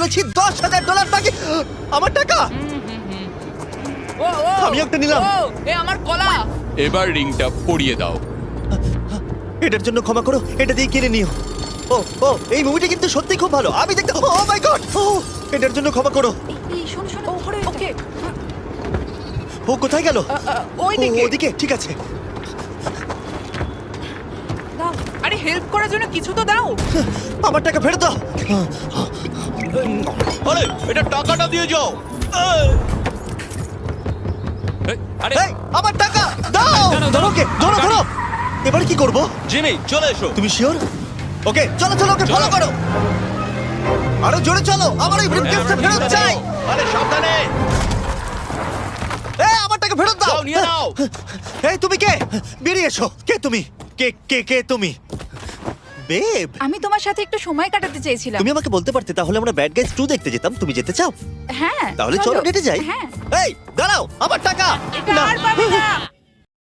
করেছি $10,000 বাকি। আমার টাকা ও ও আমি একটা নিলাম। ও এ আমার কলা। এবার রিংটা পরিয়ে দাও। এটার জন্য ক্ষমা করো, এটা দিয়ে কিনে নিও। ও ও এই মুভিটা কিন্তু সত্যি খুব ভালো, আমি দেখতে। ও মাই গড, ও এটার জন্য ক্ষমা করো। এই শোনো শোনো ওকে ও কোথায় গেল? ওইদিকে। ওদিকে, ঠিক আছে। দাও, আরে হেল্প করার জন্য কিছু তো দাও। আমার টাকা ফেরত দাও। আরে এটা টাকাটা দিয়ে যাও। আরে এই, আমার টাকা দাও। দাঁড়াও, ধরো ওকে, ধরো ধরো। এবার কি করব? জিমি চলে এসো। তুমি শিওর? ওকে চলো চলো, ওকে ফলো করো। আরো জোরে চলো, আমার ওই ব্রিফকেসটা ফেরত চাই। আরে সাবধানে। এই আমার টাকা ফেরত দাও। যাও, নিয়ে নাও। এই তুমি কে? বেরিয়ে এসো। কে তুমি? কে কে কে তুমি? বেব, আমি তোমার সাথে একটু সময় কাটাতে চেয়েছিলাম। তুমি আমাকে বলতে পারতে, তাহলে আমরা ব্যাড গাইজ 2 দেখতে যেতাম। তুমি যেতে চাও? হ্যাঁ তাহলে চলো ডেটে যাই। হ্যাঁ এই দাঁড়াও, আমার টাকা। এটা না। আর পাবে না।